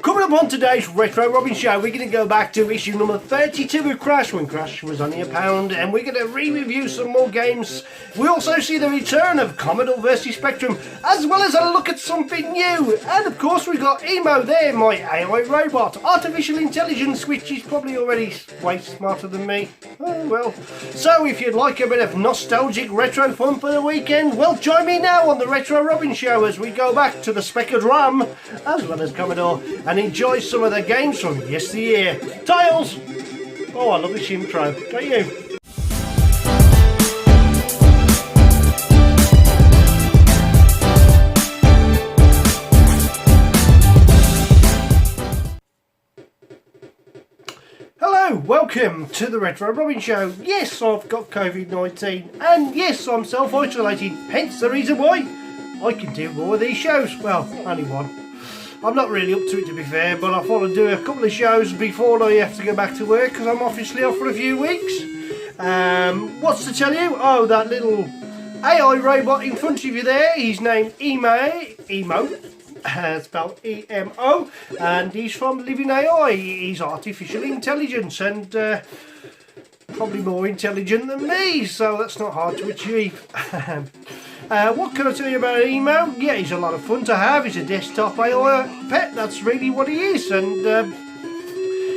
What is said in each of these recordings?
Coming up on today's Retro Robin show, we're going to go back to issue number 32 of Crash, when Crash was only £1, and we're going to re-review some more games. We also see the return of Commodore vs Spectrum, as well as a look at something new. And of course we've got Emo there, my AI robot, artificial intelligence, which is probably already way smarter than me. Oh well. So if you'd like a bit of nostalgic retro fun for the weekend, well, join me now on the Retro Robin show as we go back to the Spectrum RAM, as well as Commodore, and enjoy some of the games from yesteryear. Tiles! Oh, I love this intro, don't you? Hello, welcome to the Retro Robin show. Yes, I've got COVID-19, and yes, I'm self-isolated, hence the reason why I can do more of these shows. Well, only one. I'm not really up to it, to be fair, but I thought I'd do a couple of shows before I have to go back to work, because I'm obviously off for a few weeks. What's to tell you? Oh, that little AI robot in front of you there, he's named Emo, spelled E-M-O, and he's from Living AI. He's artificial intelligence, and probably more intelligent than me, so that's not hard to achieve. What can I tell you about Emo? Yeah, he's a lot of fun to have. He's a desktop AI pet, that's really what he is. And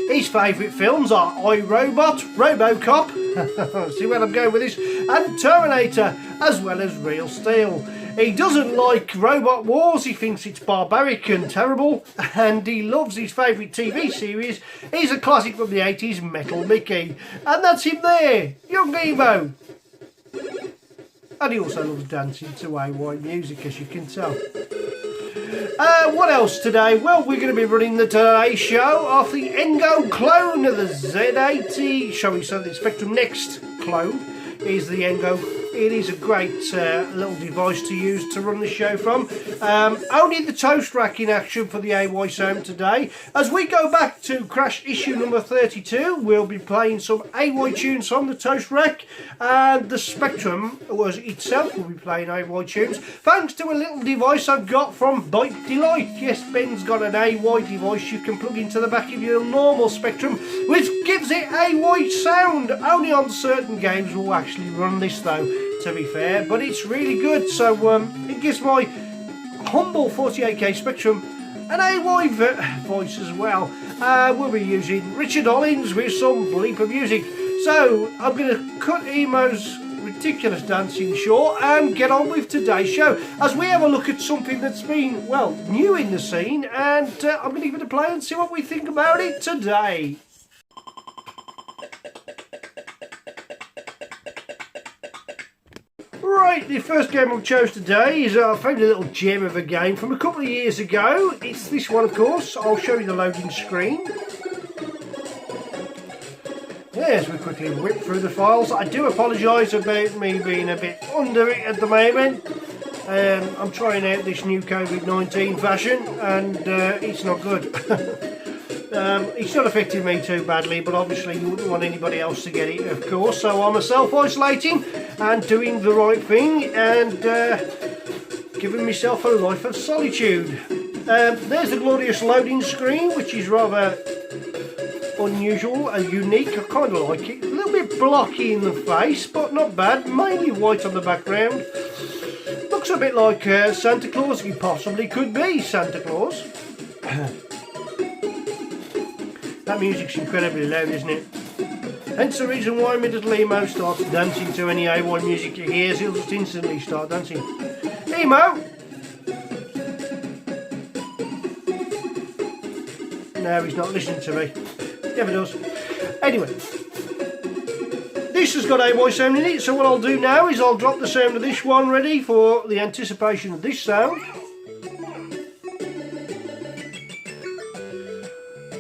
his favourite films are iRobot, Robocop, see where I'm going with this, and Terminator, as well as Real Steel. He doesn't like Robot Wars, he thinks it's barbaric and terrible, and he loves his favourite TV series. He's a classic from the 80s, Metal Mickey. And that's him there, young Emo. And he also loves dancing to AY music, as you can tell. What else today? Well, we're going to be running the Today Show off the Engo clone of the Z80. Shall we say the Spectrum Next clone is the Engo. It is a great little device to use to run the show from. Only the toast rack in action for the AY sound today. As we go back to Crash issue number 32, we'll be playing some AY tunes from the toast rack, and the Spectrum itself will be playing AY tunes, thanks to a little device I've got from Byte Delight. Yes, Ben's got an AY device you can plug into the back of your normal Spectrum, which gives it AY sound. Only on certain games will actually run this though, to be fair, but it's really good. So it gives my humble 48k Spectrum an AY voice as well. We'll be using Richard Hollins with some bleeper music. So I'm going to cut Emo's ridiculous dancing short and get on with today's show, as we have a look at something that's been, well, new in the scene, and I'm going to give it a play and see what we think about it today. Right, the first game I chose today is I found a little gem of a game from a couple of years ago. It's this one, of course. I'll show you the loading screen. Yes, we quickly whip through the files. I do apologise about me being a bit under it at the moment. I'm trying out this new COVID-19 fashion, and it's not good. It's not affecting me too badly, but obviously you wouldn't want anybody else to get it, of course. So I'm self-isolating and doing the right thing, and giving myself a life of solitude. There's the glorious loading screen, which is rather unusual and unique. I kind of like it. A little bit blocky in the face, but not bad. Mainly white on the background. Looks a bit like Santa Claus. He possibly could be Santa Claus. That music's incredibly loud, isn't it? Hence the reason why my little Emo starts dancing to any AY music he hears. He'll just instantly start dancing. Emo! No, he's not listening to me. Never does. Anyway, this has got AY sound in it, so what I'll do now is I'll drop the sound of this one ready for the anticipation of this sound.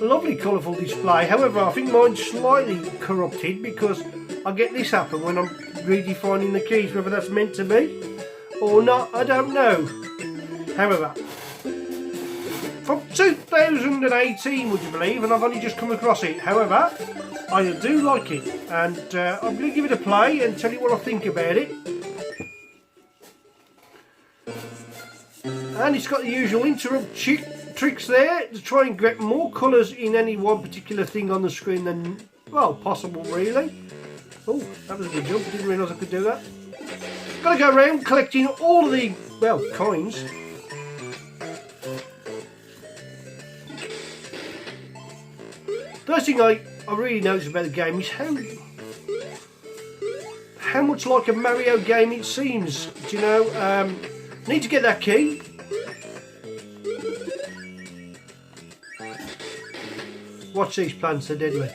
Lovely colourful display. However, I think mine's slightly corrupted because I get this happen when I'm redefining the keys, whether that's meant to be or not, I don't know. However, from 2018, would you believe, and I've only just come across it. However, I do like it, and I'm going to give it a play and tell you what I think about it. And it's got the usual interrupt tricks there to try and get more colours in any one particular thing on the screen than, well, possible really. Oh, that was a good jump, didn't realise I could do that. Got to go around collecting all of the, well, coins. First thing I really noticed about the game is how much like a Mario game it seems. Do you know? Need to get that key. Watch these plants, they're deadly.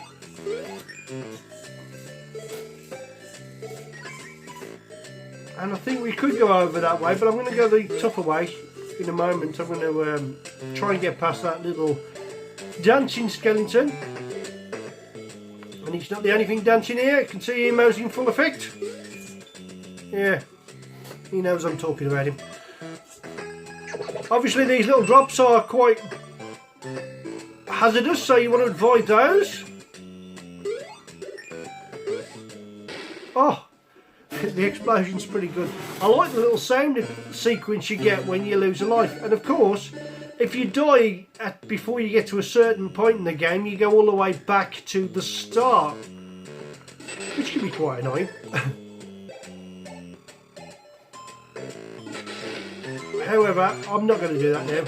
And I think we could go over that way, but I'm going to go the tougher way in a moment. I'm going to try and get past that little dancing skeleton. And he's not the only thing dancing here. You can see Emo's in full effect. Yeah, he knows I'm talking about him. Obviously these little drops are quite hazardous, so you want to avoid those. Oh, the explosion's pretty good. I like the little sound sequence you get when you lose a life. And of course, if you die before you get to a certain point in the game, you go all the way back to the start, which can be quite annoying. However, I'm not going to do that now.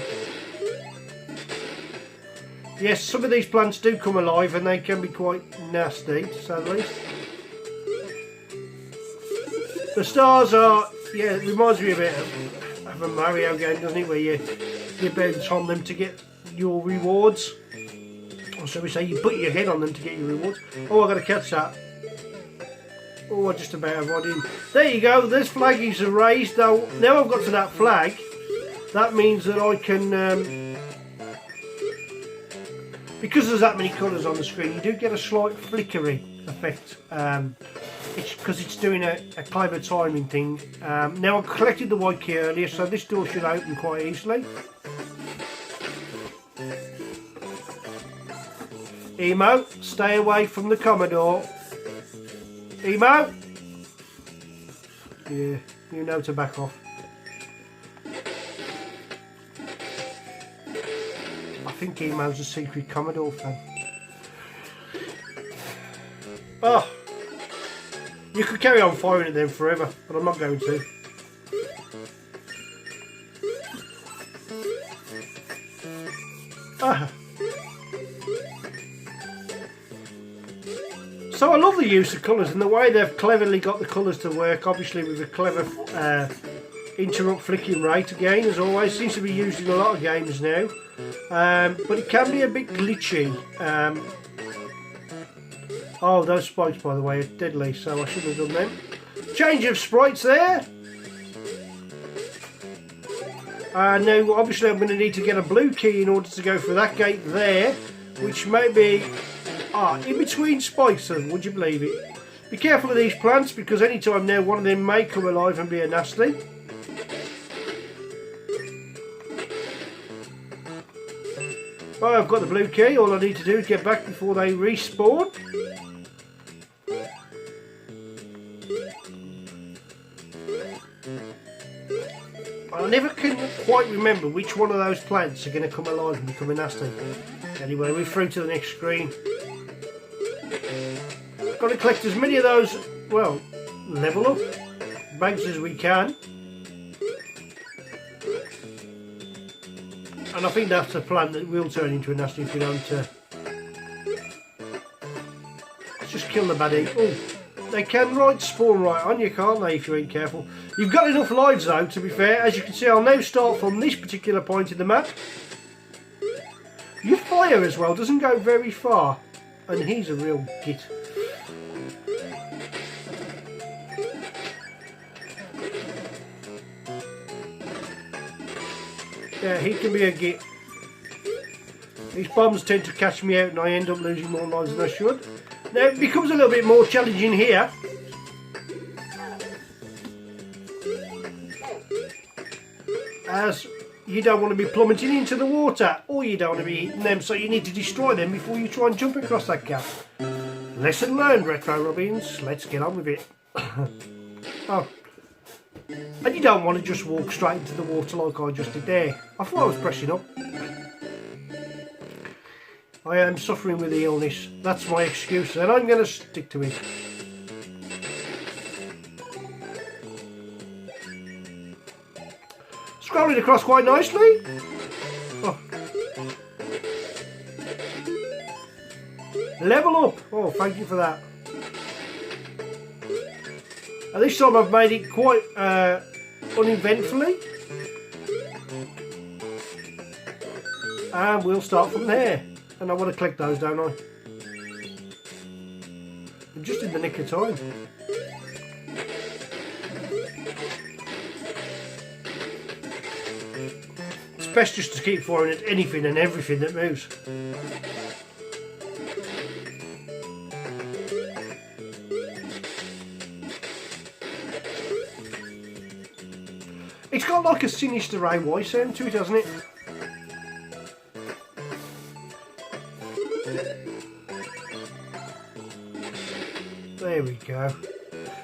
Yes, some of these plants do come alive and they can be quite nasty, to say the least. The stars are, yeah, it reminds me a bit of a Mario game, doesn't it, where you bounce on them to get your rewards. Or so we say, you put your head on them to get your rewards. Oh, I've got to catch that. Oh, I just about avoided him. There you go, this flag is raised. Now I've got to that flag, that means that I can, because there's that many colours on the screen, you do get a slight flickering effect. It's because it's doing a clever timing thing. Now I collected the white key earlier, so this door should open quite easily. Emo, stay away from the Commodore. Emo! Yeah, you know to back off. I think Emo's a secret Commodore fan. Oh! You could carry on firing at them forever, but I'm not going to. Ah. So I love the use of colours and the way they've cleverly got the colours to work, obviously with a clever interrupt flicking rate again, as always. Seems to be used in a lot of games now. But it can be a bit glitchy. Oh, those spikes, by the way, are deadly, so I shouldn't have done them. Change of sprites there. Now, obviously, I'm going to need to get a blue key in order to go for that gate there, which may be in between spikes, would you believe it? Be careful of these plants, because any time now one of them may come alive and be a nasty. Well, I've got the blue key. All I need to do is get back before they respawn. I never can quite remember which one of those plants are going to come alive and become a nasty. Anyway, we're through to the next screen. Got to collect as many of those, well, level up bags as we can. And I think that's a plant that will turn into a nasty if we don't. Let's just kill the baddie. Oh, they can spawn right on you, can't they, if you ain't careful. You've got enough lives though, to be fair. As you can see, I'll now start from this particular point in the map. Your fire as well doesn't go very far. And he's a real git. Yeah, he can be a git. These bombs tend to catch me out and I end up losing more lives than I should. Now it becomes a little bit more challenging here. As you don't want to be plummeting into the water, or you don't want to be eating them, so you need to destroy them before you try and jump across that gap. Lesson learned, Retro Robbins. Let's get on with it. Oh. And you don't want to just walk straight into the water like I just did there. I thought I was pressing up. I am suffering with the illness. That's my excuse, and I'm going to stick to it. Scrolling across quite nicely. Oh. Level up. Oh, thank you for that. And this time I've made it quite uneventfully. And we'll start from there. And I want to collect those, don't I? I'm just in the nick of time. It's best just to keep firing at anything and everything that moves. It's got like a sinister AY sound to it, hasn't it? There we go.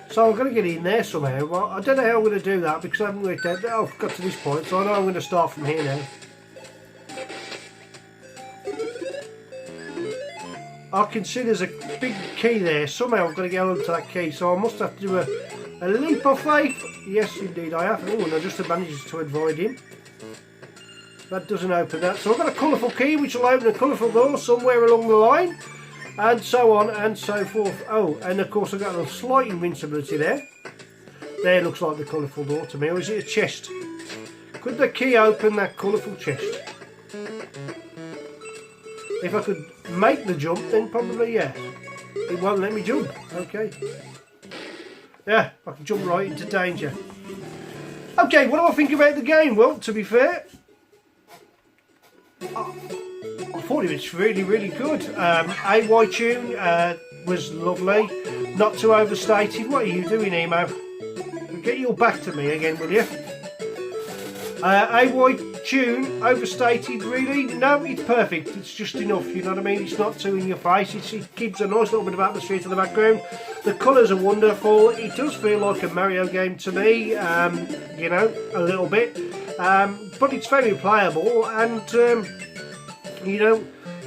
So I'm going to get in there somehow. Well, I don't know how I'm going to do that because I haven't worked out. Oh, I've got to this point, so I know I'm going to start from here now. I can see there's a big key there. Somehow I've got to get onto that key, so I must have to do a leap of faith. Yes, indeed I have. Oh, and I just managed to avoid him. That doesn't open that. So I've got a colourful key which will open a colourful door somewhere along the line. And so on and so forth. Oh, and of course I've got a slight invincibility there. There looks like the colourful door to me. Or is it a chest? Could the key open that colourful chest? If I could make the jump, then probably yes. It won't let me jump. Okay. Yeah, I can jump right into danger. Okay, what do I think about the game? Well, to be fair, I thought it was really, really good. AY tune was lovely. Not too overstated. What are you doing, Emo? Get your back to me again, will you? AY tune, overstated, really? No, it's perfect. It's just enough, you know what I mean? It's not too in your face. It keeps a nice little bit of atmosphere to the background. The colours are wonderful. It does feel like a Mario game to me, you know, a little bit. But it's very playable, and you know,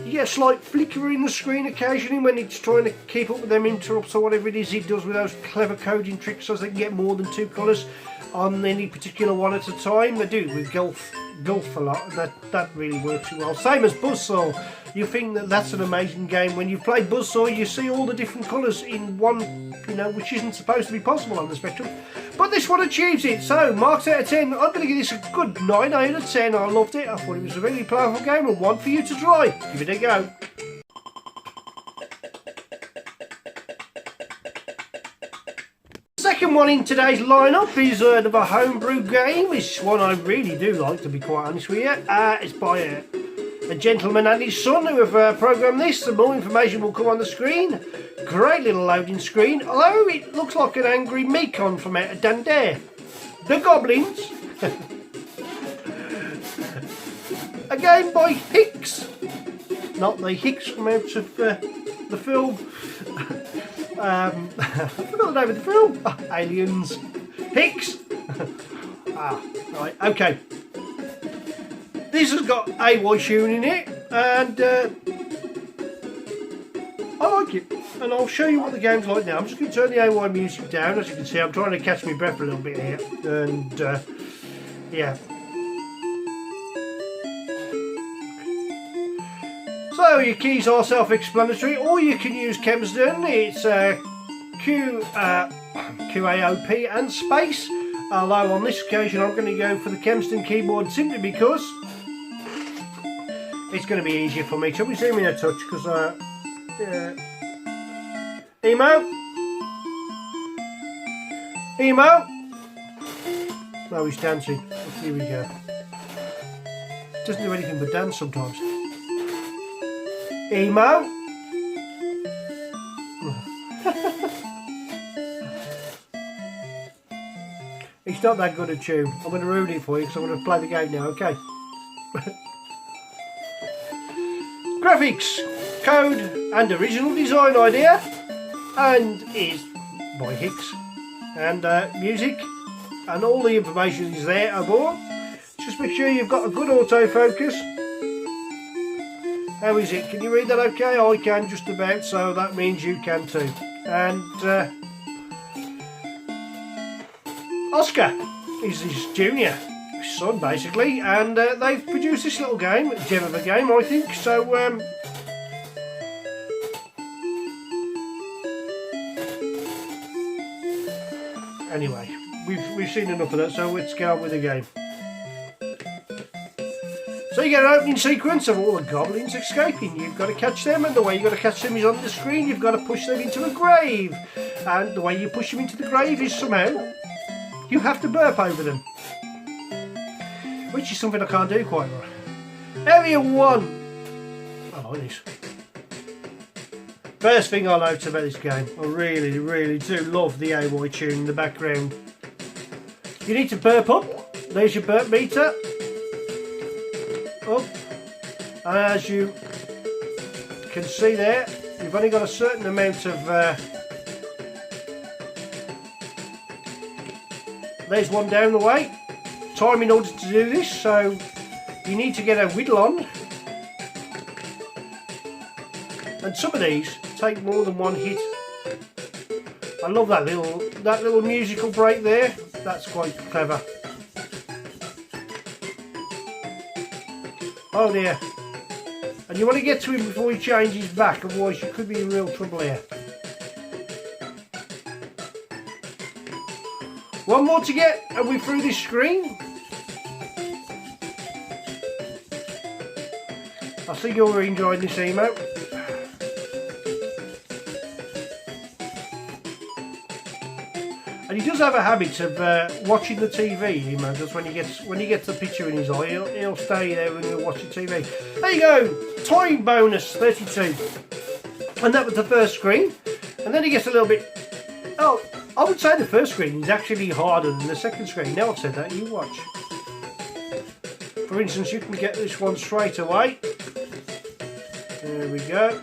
you get a slight flicker in the screen occasionally when it's trying to keep up with them interrupts or whatever it is it does with those clever coding tricks so they can get more than two colours on any particular one at a time. They do it with Gulf a lot, and that really works well. Same as Buzzsaw. You think that that's an amazing game. When you play Buzzsaw, you see all the different colours in one, you know, which isn't supposed to be possible on the Spectrum. But this one achieves it. So, marks out of 10. I'm going to give this a good 9 out of 10. I loved it. I thought it was a really powerful game and one for you to try. Give it a go. Second one in today's lineup is another homebrew game. It's one I really do like, to be quite honest with you. It's by a gentleman and his son who have programmed this. Some more information will come on the screen. Great little loading screen, although it looks like an angry Mekon from out of Dundee. The Goblins. A game by Hicks. Not the Hicks from out of the film. I forgot the name of the film. Oh, Aliens. Hicks. Right, okay. This has got AY tune in it, and I like it. And I'll show you what the game's like now. I'm just going to turn the AY music down. As you can see, I'm trying to catch my breath a little bit here. And, yeah. So, your keys are self-explanatory, or you can use Kemsden. It's QAOP and space. Although on this occasion I'm going to go for the Kemsden keyboard simply because it's going to be easier for me. Shall we zoom in a touch? Because, Emo? Emo? No, he's dancing. Here we go. Doesn't do anything but dance sometimes. Emo? It's not that good a tune. I'm going to ruin it for you because I'm going to play the game now, okay? Graphics, code and original design idea, and is by Hicks, and music and all the information is there aboard. Just make sure you've got a good autofocus How is it? Can you read that okay? I can just about, so that means you can too. And Oscar is his junior, his son basically, and they've produced this little game, a gem of a game I think, so anyway, we've seen enough of that, so let's get on with the game. So you get an opening sequence of all the goblins escaping. You've got to catch them, and the way you've got to catch them is on the screen. You've got to push them into a grave, and the way you push them into the grave is somehow you have to burp over them, which is something I can't do quite right. Area 1. I like this. First thing I notice about this game, I really do love the AY tune in the background. You need to burp up. There's your burp meter. Up. And as you can see there, you've only got a certain amount of there's one down the way. Time in order to do this, so you need to get a whittle on. And some of these take more than one hit. I love that little musical break there. That's quite clever. Oh dear. And you want to get to him before he changes back, otherwise you could be in real trouble here. One more to get and we're through this screen. I think you'll be enjoying this emote. And he does have a habit of watching the TV, Emo does. When he gets the picture in his eye, he'll stay there and he'll watch the TV. There you go, time bonus 32. And that was the first screen. And then he gets a little bit, oh, I would say the first screen is actually harder than the second screen. Now I've said that, you watch. For instance, you can get this one straight away. There we go.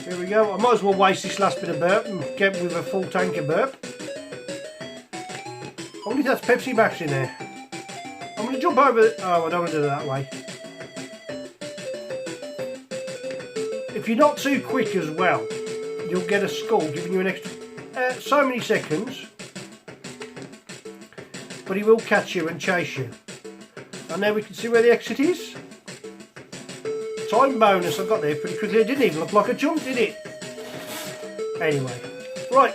Here we go. I might as well waste this last bit of burp and get with a full tank of burp. I wonder if that's Pepsi Max in there. I'm going to jump over. Oh, I don't want to do it that way. If you're not too quick as well, you'll get a skull giving you an extra so many seconds. But he will catch you and chase you. And now we can see where the exit is. Time bonus, I got there pretty quickly. It didn't even look like a jump, did it? Anyway, right.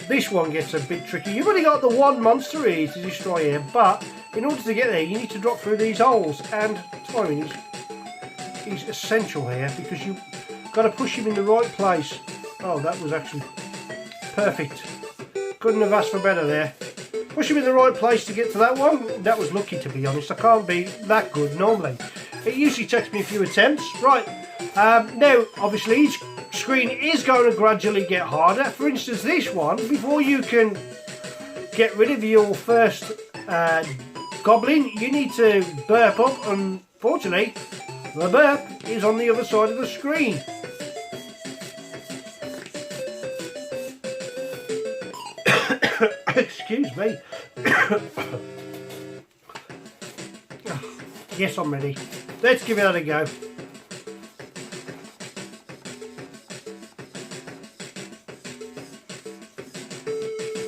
This one gets a bit tricky. You've only got the one monster here to destroy here, but in order to get there, you need to drop through these holes. And timing is essential here because you've got to push him in the right place. Oh, that was actually perfect. Couldn't have asked for better there. Push him in the right place to get to that one. That was lucky, to be honest. I can't be that good normally. It usually takes me a few attempts. Right, now obviously each screen is going to gradually get harder. For instance, this one, before you can get rid of your first goblin, you need to burp up. Unfortunately, the burp is on the other side of the screen. Excuse me. Yes, I'm ready. Let's give it a go.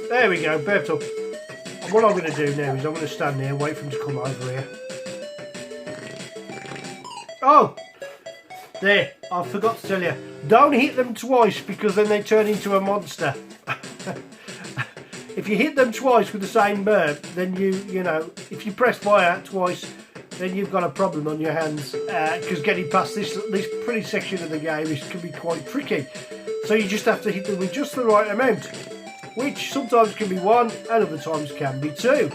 There we go, burped up. And what I'm going to do now is I'm going to stand there and wait for him to come over here. Oh! There, I forgot to tell you. Don't hit them twice because then they turn into a monster. If you hit them twice with the same burp, then you know, if you press fire twice, then you've got a problem on your hands. Because getting past this pretty section of the game can be quite tricky. So you just have to hit them with just the right amount, which sometimes can be one and other times can be two.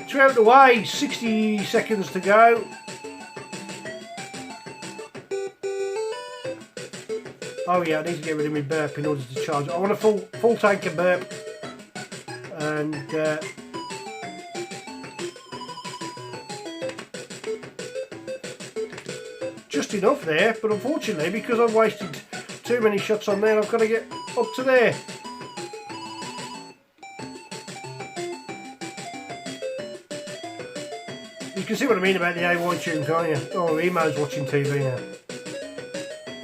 Two out of the way, 60 seconds to go. Oh yeah, I need to get rid of my burp in order to charge. I want a full tank of burp. And just just enough there, but unfortunately, because I've wasted too many shots on there, I've got to get up to there. You can see what I mean about the AY tune, can't you? Oh, Emo's watching TV now.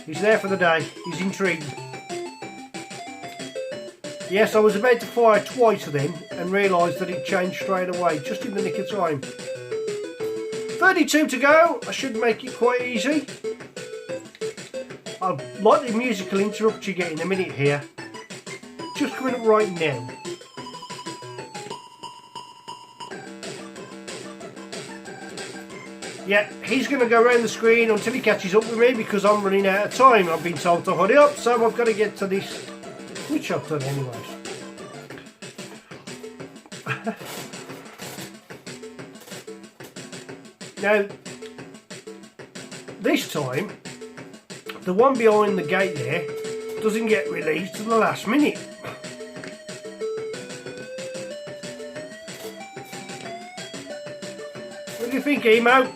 He's there for the day. He's intrigued. Yes, I was about to fire twice then and realised that it changed straight away, just in the nick of time. 32 to go. I should make it quite easy. I'd like the musical interrupt you get in a minute here. Just coming up right now. Yeah, he's going to go around the screen until he catches up with me because I'm running out of time. I've been told to hurry up, so I've got to get to this. Which I've done anyways. Now, this time, the one behind the gate there doesn't get released to the last minute. What do you think, Emo?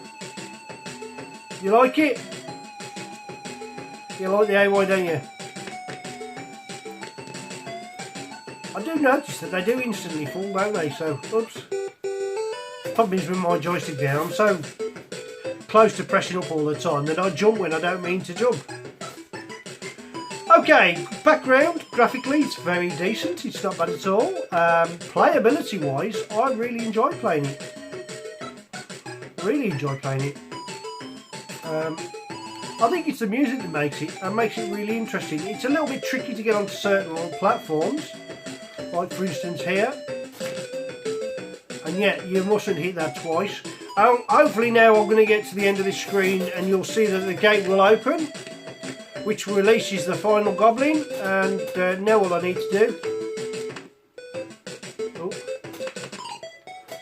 You like it? You like the AY, don't you? I do notice that they do instantly fall, don't they? So, oops. Problems with my joystick there. I'm so close to pressing up all the time that I jump when I don't mean to jump. Okay, background, graphically it's very decent, it's not bad at all. Playability wise, I really enjoy playing it. Really enjoy playing it. I think it's the music that makes it really interesting. It's a little bit tricky to get onto certain platforms, like for instance here. And yet you mustn't hit that twice. Hopefully now I'm going to get to the end of this screen and you'll see that the gate will open, which releases the final goblin. And now all I need to do,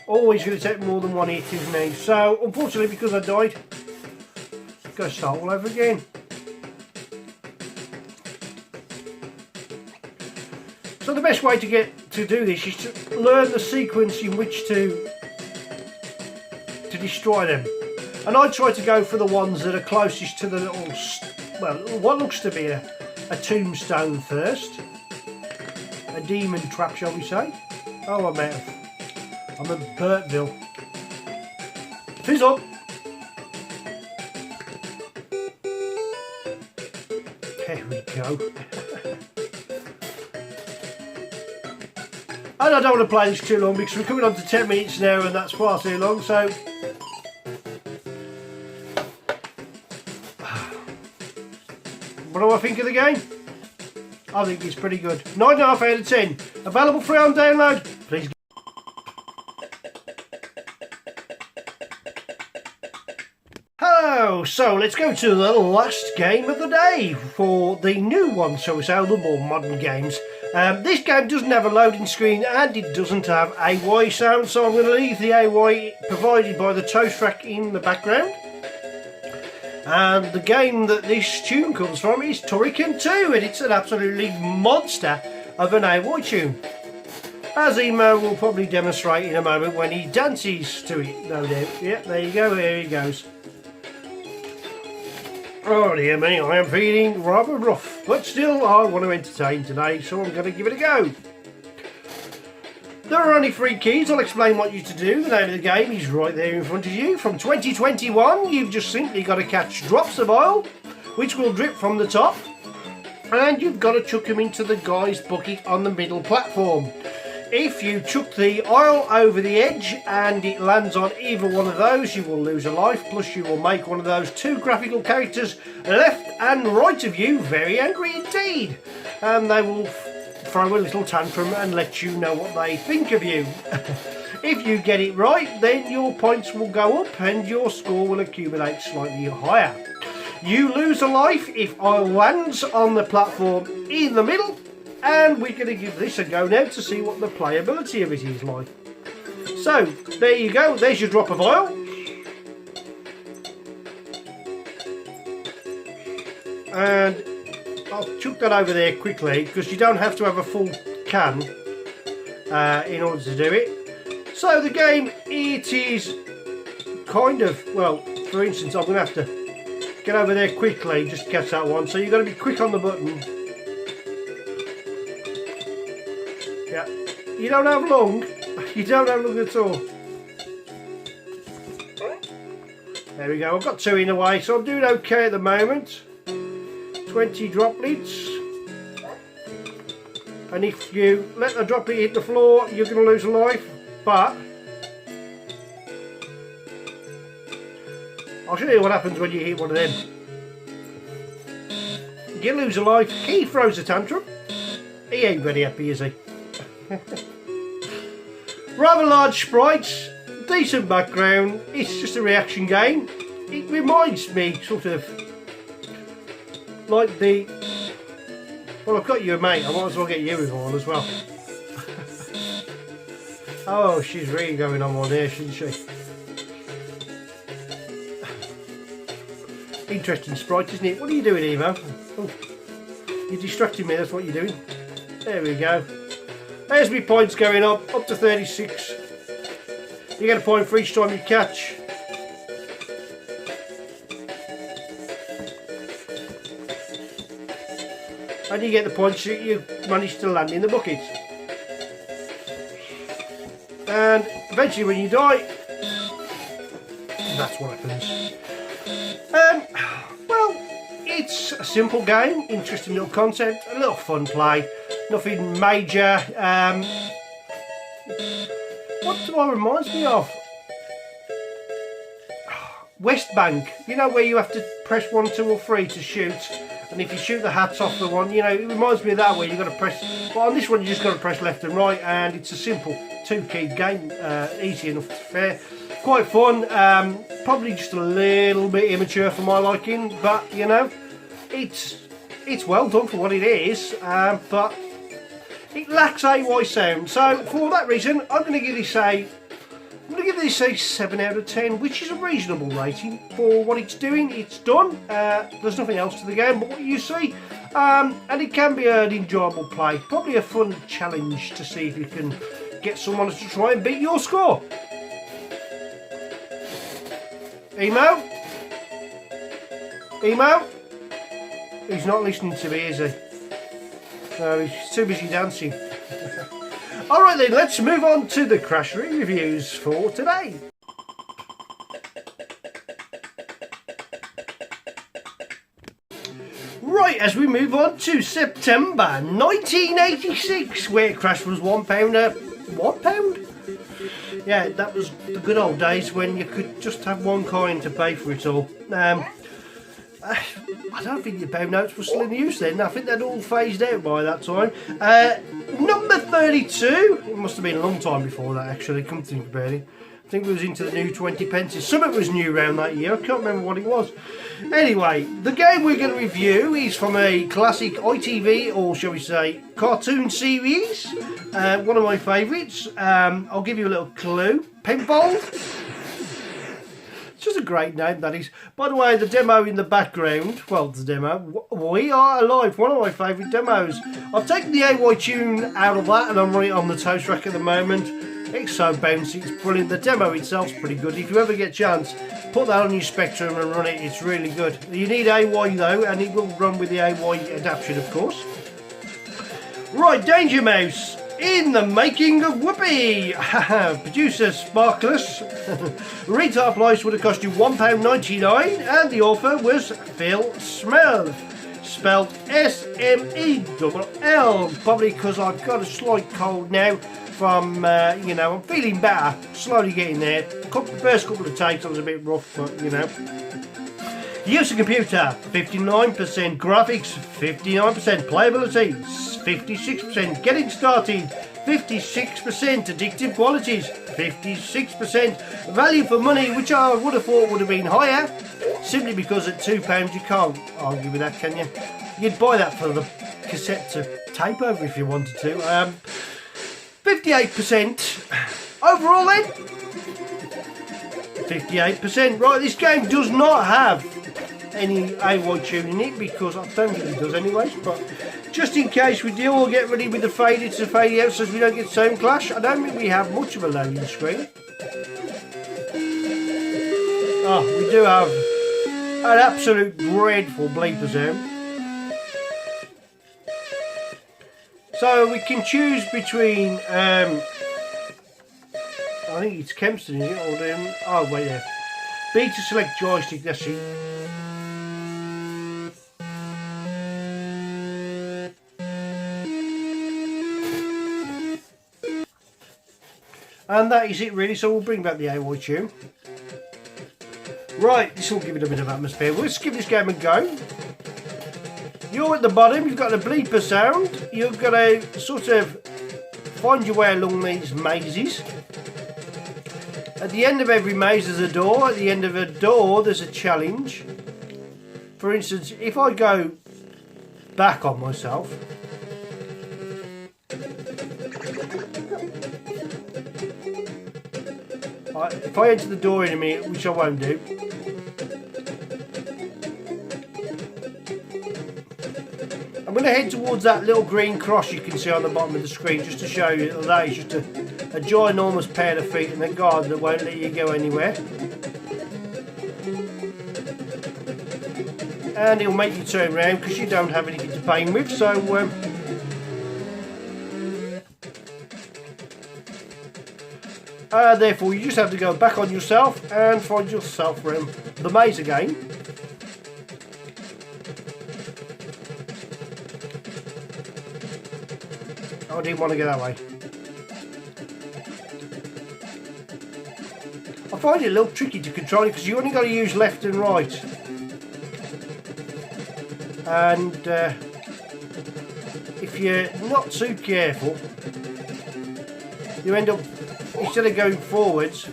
always going to take more than one hit, isn't he? So unfortunately, because I died, I've got to start all over again. So the best way to do this is to learn the sequence in which to destroy them. And I try to go for the ones that are closest to the little, well, what looks to be a tombstone first. A demon trap, shall we say. Oh, I'm at Burtville. Fizz up. There we go. And I don't want to play this too long because we're coming on to 10 minutes now and that's far too long, so... What do I think of the game? I think it's pretty good. 9.5 out of 10. Available free on download. Please. Hello, so let's go to the last game of the day for the new one, shall we say, the more modern games. This game doesn't have a loading screen and it doesn't have AY sound, so I'm going to leave the AY provided by the toast rack in the background. And the game that this tune comes from is Turrican 2, and it's an absolutely monster of an AY tune, as Emo will probably demonstrate in a moment when he dances to it, no doubt. Yeah, there you go, there he goes. Oh dear me, I am feeling rather rough, but still I want to entertain today, so I'm going to give it a go. There are only 3 keys. I'll explain what you're to do. The name of the game is right there in front of you. From 2021, you've just simply got to catch drops of oil, which will drip from the top, and you've got to chuck them into the guy's bucket on the middle platform. If you chuck the oil over the edge and it lands on either one of those, you will lose a life, plus you will make one of those 2 graphical characters left and right of you very angry indeed, and they will throw a little tantrum and let you know what they think of you. If you get it right, then your points will go up and your score will accumulate slightly higher. You lose a life if oil lands on the platform in the middle, and we're going to give this a go now to see what the playability of it is like. So, there you go, there's your drop of oil. And I'll chuck that over there quickly because you don't have to have a full can in order to do it. So the game, it is kind of, well, for instance, I'm going to have to get over there quickly just to catch that one. So you've got to be quick on the button. Yeah, you don't have long. You don't have long at all. There we go. I've got 2 in a way, so I'm doing okay at the moment. 20 droplets. And if you let the droplet hit the floor, you're going to lose a life. But I'll show you what happens when you hit one of them. You lose a life. He throws a tantrum. He ain't very happy, is he? Rather large sprites, decent background. It's just a reaction game. It reminds me sort of like the... Well, I've got you a mate. I might as well get you involved as well. Oh, she's really going on one here, shouldn't she? Interesting sprite, isn't it? What are you doing, Emo? Oh, you're distracting me, that's what you're doing. There we go. There's my points going up to 36. You get a point for each time you catch. And you get the points that you manage to land in the bucket. And eventually when you die, that's what happens. Well, it's a simple game, interesting little concept, a little fun play, nothing major. What do it reminds me of? West Bank, you know, where you have to press 1, 2 or 3 to shoot, and if you shoot the hats off the one, you know, it reminds me of that, where you've got to press, but on this one you just got to press left and right, and it's a simple 2-key game, easy enough to fair, quite fun, probably just a little bit immature for my liking, but you know, it's well done for what it is, but it lacks AY sound, so for that reason I'm going to give this a 7 out of 10, which is a reasonable rating for what it's doing. It's done. There's nothing else to the game but what you see, and it can be an enjoyable play. Probably a fun challenge to see if you can get someone to try and beat your score. Emo? Emo? He's not listening to me, is he? No, he's too busy dancing. Alright then, let's move on to the Crash reviews for today. Right, as we move on to September 1986, where Crash was £1. £1? Yeah, that was the good old days when you could just have one coin to pay for it all. I don't think the pound notes were still in use then. I think they'd all phased out by that time. Number 32. It must have been a long time before that, actually, come to think about it. I think it was into the new 20 pences. Something was new around that year. I can't remember what it was. Anyway, the game we're going to review is from a classic ITV, or shall we say, cartoon series. One of my favourites. I'll give you a little clue. Penfold. It's just a great name, that is. By the way, the demo in the background, well, the demo, We Are Alive, one of my favourite demos. I've taken the AY tune out of that and I'm running it on the toast rack at the moment. It's so bouncy, it's brilliant. The demo itself's pretty good. If you ever get a chance, put that on your Spectrum and run it, it's really good. You need AY though, and it will run with the AY adaptation, of course. Right, Danger Mouse. In the making of Whoopi. Producer Sparkless. Retail price would have cost you £1.99 and the author was Phil Smell. Spelled S-M-E-L-L. Probably because I've got a slight cold now from, you know, I'm feeling better. Slowly getting there. The first couple of takes I was a bit rough, but you know. Use of computer, 59%. Graphics, 59%. Playability, 56%. Getting started, 56%. Addictive qualities, 56%. Value for money, which I would have thought would have been higher, simply because at £2 you can't argue with that, can you? You'd buy that for the cassette to tape over if you wanted to. 58%. Overall then, 58%. Right, this game does not have any AY tune in it, because I don't think it does anyways, but just in case we do, we'll get ready with the fade in to fade out so we don't get sound clash. I don't think we have much of a loading screen. Oh, we do have An absolute dreadful bleeper sound. So we can choose between, I think it's Kempston, is it? Or oh, wait there. B to select joystick, that's it. And that is it really, so we'll bring back the AY tune. Right, this will give it a bit of atmosphere. Let's give this game a go. You're at the bottom, you've got the bleeper sound. You've got to sort of find your way along these mazes. At the end of every maze there's a door. At the end of a door there's a challenge. For instance, if I go back on myself, if I enter the door in a minute, which I won't do, I'm going to head towards that little green cross you can see on the bottom of the screen, just to show you that that is just a ginormous pair of feet and a guard that won't let you go anywhere. And he'll make you turn around because you don't have anything to pay him with, so therefore you just have to go back on yourself and find yourself around the maze again. Oh, I didn't want to go that way. I find it a little tricky to control it because you only got to use left and right. And if you're not too careful, you end up, instead of going forwards,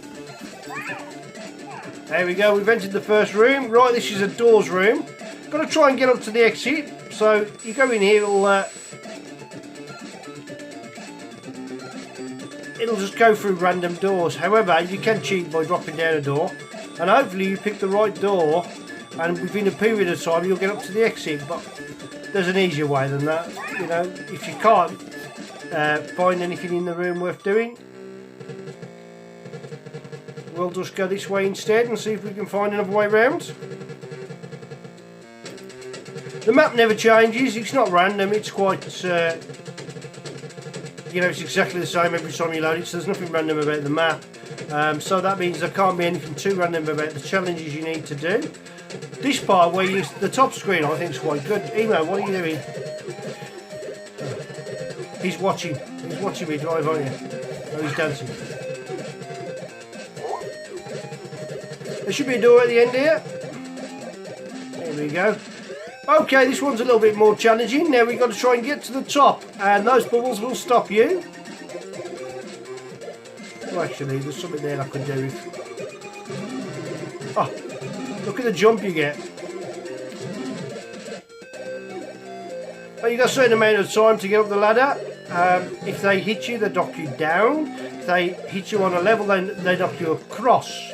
there we go, we've entered the first room. Right, this is a doors room. Got to try and get up to the exit. So you go in here, it'll just go through random doors. However, you can cheat by dropping down a door, and hopefully you pick the right door, and within a period of time you'll get up to the exit. But there's an easier way than that. You know, if you can't find anything in the room worth doing, we'll just go this way instead and see if we can find another way around. The map never changes, it's not random, it's quite, you know, it's exactly the same every time you load it, so there's nothing random about the map. So that means there can't be anything too random about the challenges you need to do. This part where you use the top screen, I think is quite good. Emo, what are you doing? He's watching me drive, aren't you? Oh, he's dancing. There should be a door at the end here. There we go. Okay, this one's a little bit more challenging. Now we've got to try and get to the top, and those bubbles will stop you. Oh, actually, there's something there I could do with. Oh, look at the jump you get. But you've got a certain amount of time to get up the ladder. If they hit you, they knock you down. If they hit you on a level, then they knock you across.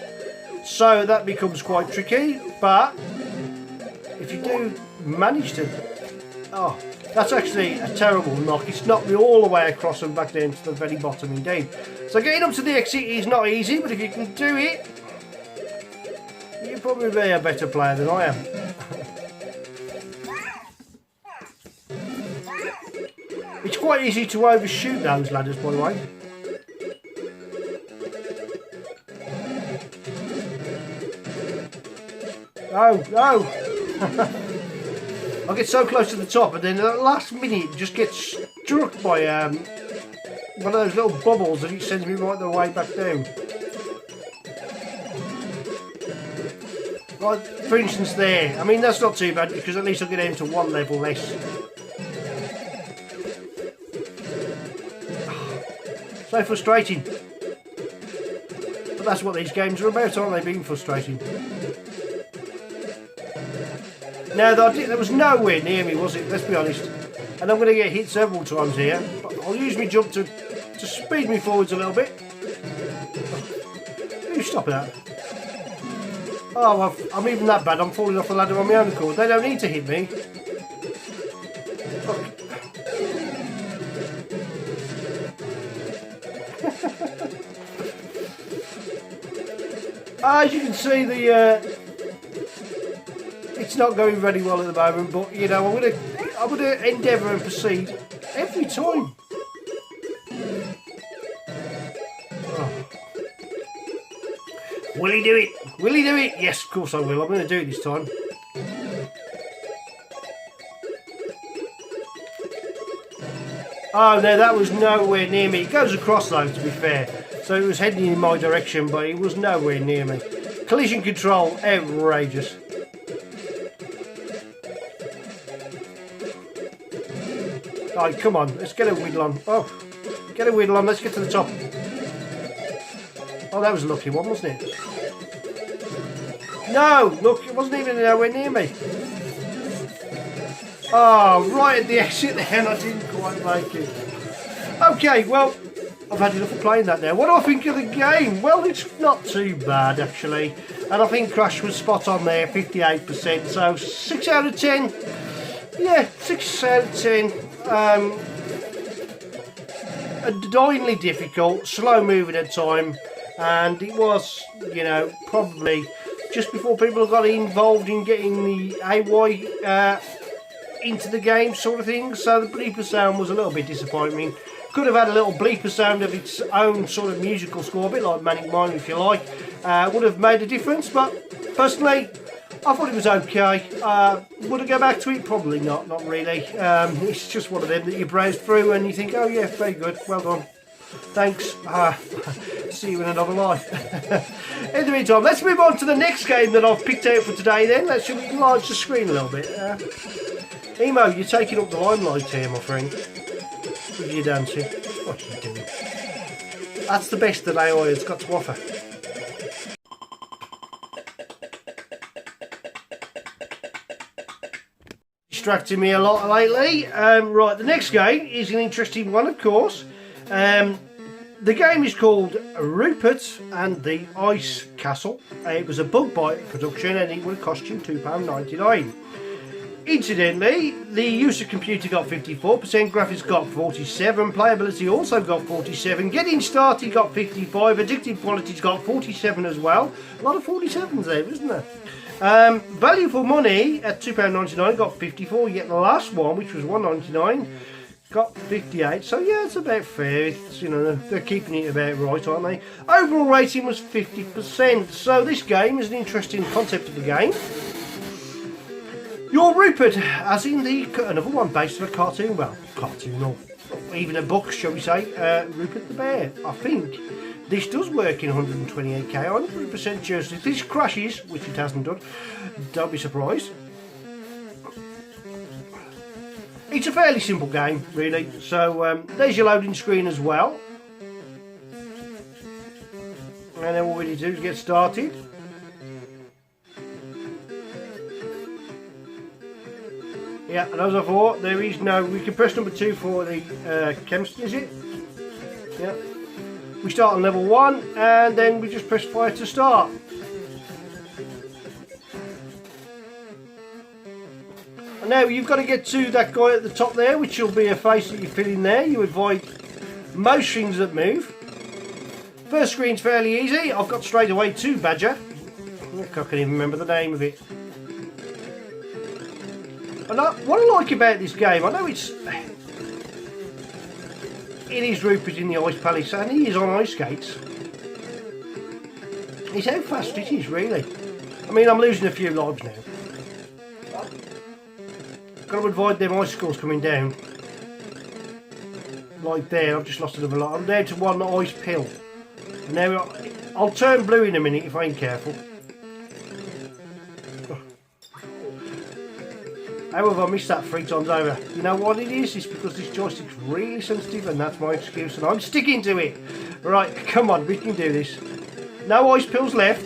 So that becomes quite tricky, but if you do manage to... Oh, that's actually a terrible knock. It's knocked me all the way across and back down to the very bottom indeed. So getting up to the exit is not easy, but if you can do it, you'll probably be a better player than I am. It's quite easy to overshoot those ladders, by the way. Oh, no! I get so close to the top, and then at the last minute just get struck by one of those little bubbles, and it sends me right the way back down. Like, for instance there, I mean that's not too bad because at least I'll get down to one level less. So frustrating. But that's what these games are about, aren't they? Being frustrating. Now, there was nowhere near me, was it? Let's be honest. And I'm going to get hit several times here. But I'll use my jump to speed me forwards a little bit. You stop that. Oh, well, I'm even that bad. I'm falling off the ladder on my own accord. They don't need to hit me. As you can see, It's not going very well at the moment, but you know, I'm gonna endeavour and proceed every time. Oh. Will he do it? Will he do it? Yes, of course I will. I'm going to do it this time. Oh no, that was nowhere near me. It goes across though, to be fair. So it was heading in my direction, but it was nowhere near me. Collision control, outrageous. Alright, come on, let's get a whittle on. Oh, get a whittle on, let's get to the top. Oh, that was a lucky one, wasn't it? No, look, it wasn't even nowhere near me. Oh, right at the exit there, and I didn't quite make it. Okay, well, I've had enough of playing that now. What do I think of the game? Well, it's not too bad, actually. And I think Crash was spot on there, 58%. So, 6 out of 10. Yeah, 6 out of 10. Annoyingly difficult, slow moving at time. And it was, you know, probably just before people got involved in getting the AY into the game sort of thing. So the bleeper sound was a little bit disappointing. Could have had a little bleeper sound of its own sort of musical score, a bit like Manic Mine if you like. Would have made a difference, but personally I thought it was okay. Would I go back to it? Probably not, not really. It's just one of them that you browse through and you think, oh yeah, very good, well done. Thanks. See you in another life. In the meantime, let's move on to the next game that I've picked out for today then. Let's enlarge the screen a little bit. Emo, you're taking up the limelight here, my friend. With your dancing. What are you doing? That's the best that AI has got to offer. Distracting me a lot lately. Right, the next game is an interesting one, of course. The game is called Rupert and the Ice Castle. It was a Bug Bite production and it would have cost you £2.99. Incidentally, the user computer got 54%, graphics got 47%, playability also got 47%, getting started got 55%, addictive quality's got 47% as well. A lot of 47s there, isn't there? Value for money at £2.99 got 54%, yet the last one, which was £1.99, got 58%, so yeah, it's about fair. It's, you know, they're keeping it about right, aren't they? Overall rating was 50%, so this game is an interesting concept of the game. You're Rupert, as in another one based on a cartoon, well, cartoon or even a book, shall we say, Rupert the Bear. I think this does work in 128k, 100% sure. If this crashes, which it hasn't done, don't be surprised. It's a fairly simple game, really. So there's your loading screen as well. And then what we need to do is get started. Yeah, and as I thought, there is no... We can press number 2 for the chemistry, is it? Yeah. We start on level 1, and then we just press fire to start. And now you've got to get to that guy at the top there, which will be a face that you fill in there. You avoid most things that move. First screen's fairly easy. I've got straight away to Badger. I can't even remember the name of it. And what I like about this game, I know it is Rupert in the Ice Palace and he is on ice skates. It's how fast it is, really. I mean, I'm losing a few lives now. Got to avoid them icicles coming down. Like there, I've just lost another lot. I'm down to one ice pill. Now, I'll turn blue in a minute if I ain't careful. How have I missed that 3 times over? You know what it is? It's because this joystick's really sensitive and that's my excuse and I'm sticking to it. Right, come on, we can do this. No ice pills left.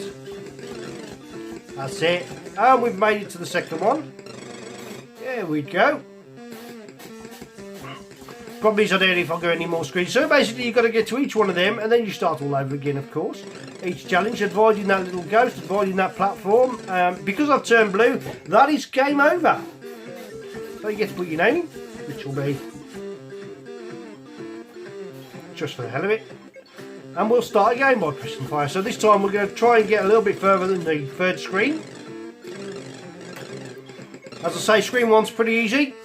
That's it. And we've made it to the second one. There we go. Problem is I don't know if I'll go any more screens. So basically you've got to get to each one of them and then you start all over again, of course. Each challenge, avoiding that little ghost, avoiding that platform. Because I've turned blue, that is game over. So you get to put your name in, which will be just for the hell of it. And we'll start again by pressing fire. So this time we're going to try and get a little bit further than the third screen. As I say, screen 1's pretty easy.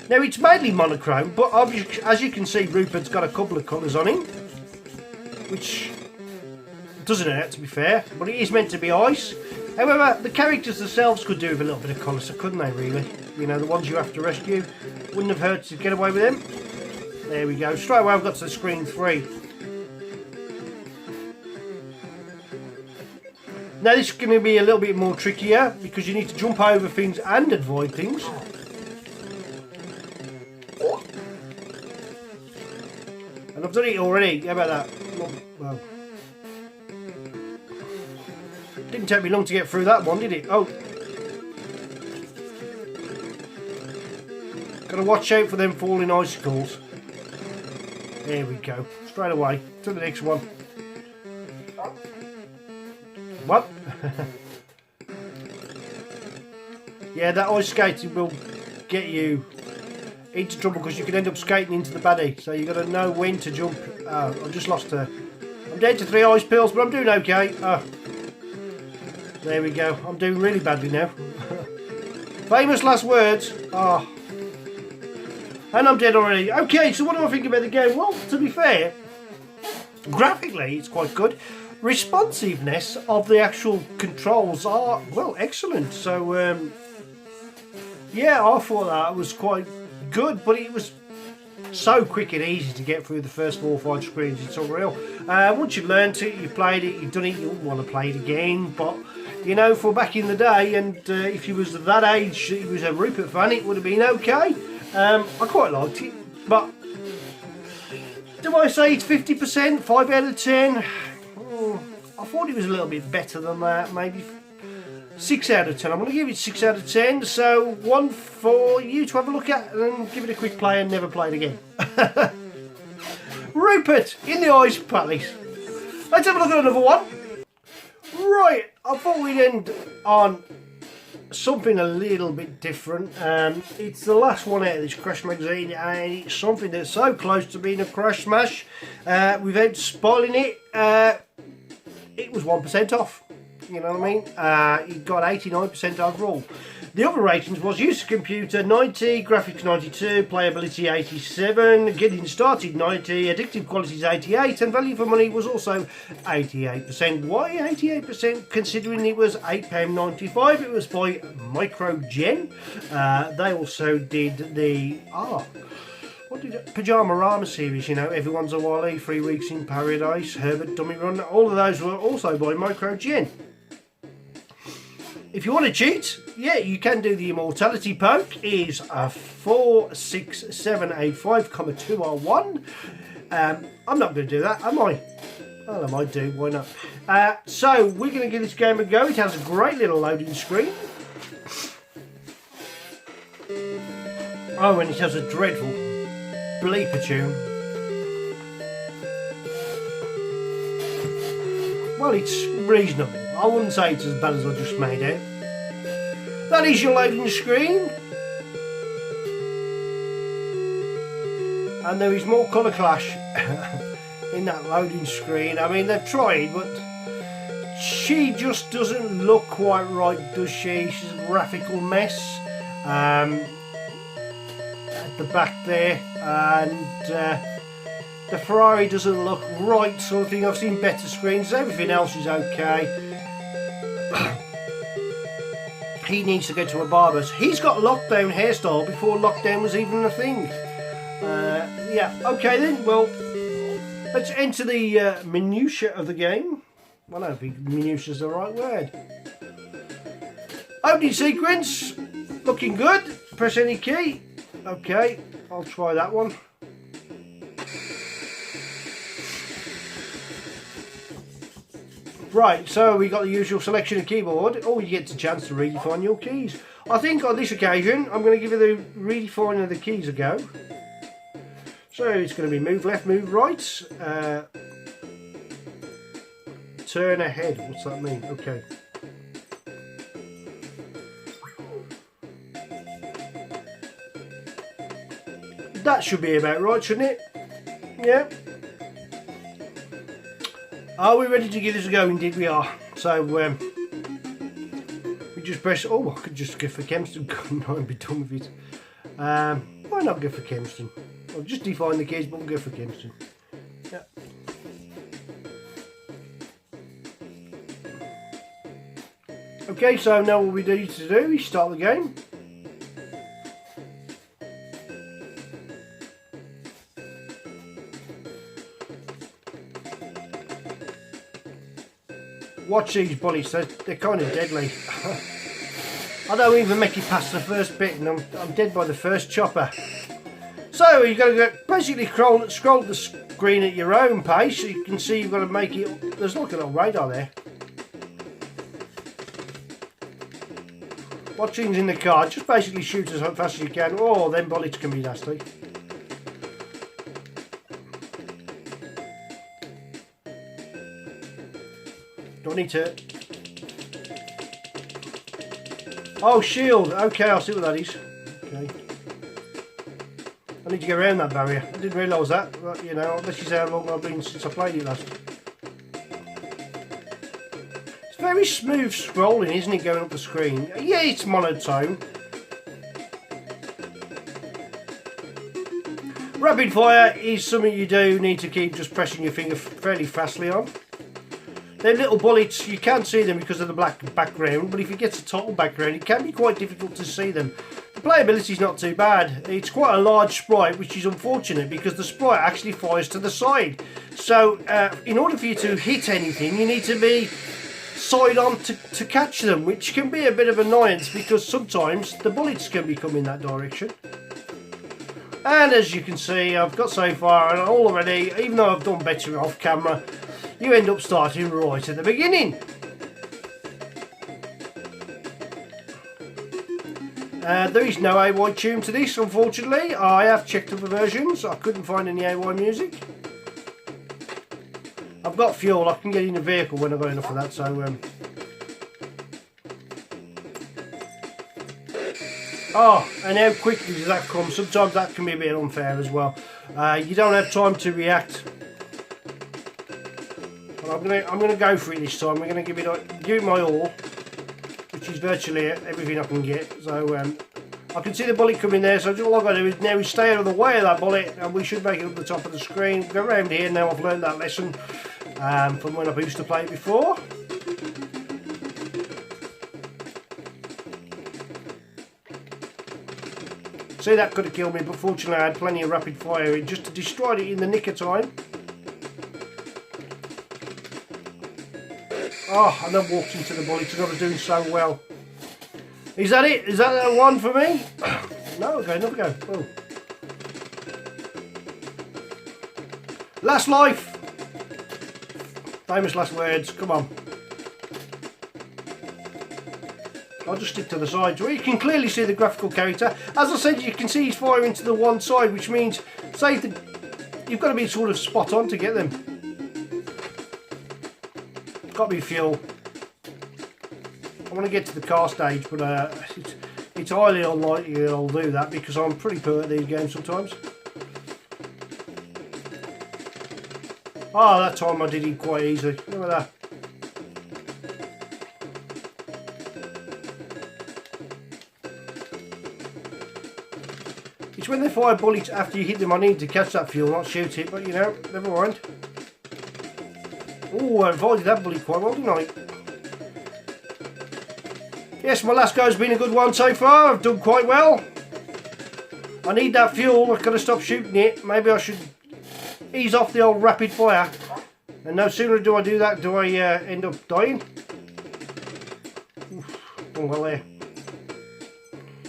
Now it's mainly monochrome, but as you can see, Rupert's got a couple of colours on him, which doesn't hurt, to be fair, but it is meant to be ice. However, the characters themselves could do with a little bit of colour, so couldn't they really? You know, the ones you have to rescue, wouldn't have hurt to get away with them. There we go, straight away I've got to the screen 3. Now this is going to be a little bit more trickier, because you need to jump over things and avoid things. And I've done it already, how about that? Well, didn't take me long to get through that one, did it? Oh. Gotta watch out for them falling icicles. There we go. Straight away to the next one. What? Yeah, that ice skating will get you into trouble because you can end up skating into the baddie. So you've got to know when to jump. I've just lost her. I'm down to 3 ice pills, but I'm doing okay. There we go. I'm doing really badly now. Famous last words. And I'm dead already. Okay, so what do I think about the game? Well, to be fair, graphically it's quite good. Responsiveness of the actual controls are, well, excellent. So, yeah, I thought that was quite good, but it was so quick and easy to get through the first 4 or 5 screens. It's unreal. Once you've learned it, you've played it, you've done it, you want to play it again. But, you know, for back in the day, and if you was that age, you was a Rupert fan, it would have been okay. I quite liked it, but do I say it's 50%, 5 out of 10? I thought it was a little bit better than that, maybe 6 out of 10. I'm going to give it 6 out of 10, so one for you to have a look at and give it a quick play and never play it again. Rupert in the Ice Palace. Let's have a look at another one. Right, I thought we'd end on something a little bit different. It's the last one out of this Crash magazine, and it's something that's so close to being a Crash Smash without spoiling it. It was 1% off, you know what I mean? It got 89% overall. The other ratings was use of computer 90, graphics 92, playability 87, getting started 90, addictive qualities 88, and value for money was also 88%. Why 88%? Considering it was £8.95, it was by Microgen. They also did the Pyjama-Rama series, you know, Everyone's a Wally, 3 Weeks in Paradise, Herbert Dummy Run, all of those were also by Microgen. If you want to cheat, yeah, you can do the Immortality Poke, is a 46785,2R1. I'm not going to do that, am I? Well, I might do, why not? So, we're going to give this game a go. It has a great little loading screen. Oh, and it has a dreadful bleeper tune. Well, it's reasonable. I wouldn't say it's as bad as I just made out. That is your loading screen. And there is more colour clash in that loading screen. I mean, they've tried, but she just doesn't look quite right, does she? She's a graphical mess. At the back there, and the Ferrari doesn't look right, sort of thing. I've seen better screens. Everything else is okay. He needs to go to a barber's. He's got lockdown hairstyle before lockdown was even a thing. Yeah, okay then. Well, let's enter the minutiae of the game. Well, I don't think minutiae is the right word. Opening sequence, looking good. Press any key. Okay, I'll try that one. Right, so we got the usual selection of keyboard. Oh, you get the chance to redefine your keys. I think on this occasion, I'm going to give you the redefining of the keys a go. So it's going to be move left, move right. Turn ahead. What's that mean? Okay. That should be about right, shouldn't it? Yeah. Are we ready to give this a go? Indeed we are. So we just press. Oh, I could just go for Kempston. No, and be done with it. Why not go for Kempston? I'll just define the keys, but we'll go for Kempston. Yeah. Okay, so now what we need to do is start the game. Watch these bullets, they're kind of deadly. I don't even make it past the first bit and I'm dead by the first chopper. So you've got to basically scroll the screen at your own pace. So you can see you've got to make it, there's like a little radar there. Watching's in the car, just basically shoot as fast as you can. Oh, them bullets can be nasty. Do I need to... Oh, shield. Okay, I'll see what that is. Okay. I need to get around that barrier. I didn't realise that. But, you know, this is how long I've been since I played it last. It's very smooth scrolling, isn't it, going up the screen? Yeah, it's monotone. Rapid fire is something you do need to keep just pressing your finger fairly fastly on. They're little bullets, you can't see them because of the black background, but if you get a total background it can be quite difficult to see them. The playability is not too bad. It's quite a large sprite, which is unfortunate because the sprite actually fires to the side. So in order for you to hit anything you need to be side on to catch them, which can be a bit of annoyance because sometimes the bullets can be coming that direction. And as you can see, I've got so far and already, even though I've done better off camera, you end up starting right at the beginning. There is no AY tune to this, unfortunately. I have checked other versions. I couldn't find any AY music. I've got fuel. I can get in the vehicle when I've got enough of that. So, oh, and how quickly does that come? Sometimes that can be a bit unfair as well. You don't have time to react. I'm gonna go for it this time. We're gonna give it my all, which is virtually everything I can get. So I can see the bullet coming there. So all I've got to do is now stay out of the way of that bullet, and we should make it up the top of the screen. Go around here now. I've learned that lesson from when I used to play it before. See, that could have killed me, but fortunately I had plenty of rapid fire just to destroy it in the nick of time. Oh, and then walked into the bullet and I was doing so well. Is that it? Is that the one for me? No, okay, another go. Oh. Last life. Famous last words, come on. I'll just stick to the sides where you can clearly see the graphical character. As I said, you can see he's firing to the one side, which means you've got to be sort of spot on to get them. Got to be fuel. I want to get to the car stage, but it's highly unlikely that I'll do that because I'm pretty poor at these games sometimes. Oh, that time I did it quite easily. Look at that. It's when they fire bullets after you hit them. I need to catch that fuel, not shoot it, but you know, never mind. Oh, I avoided that bullet quite well, didn't I? Yes, my last go's been a good one so far. I've done quite well. I need that fuel. I've got to stop shooting it. Maybe I should ease off the old rapid fire. And no sooner do I do that, do I end up dying. Oof, done well there.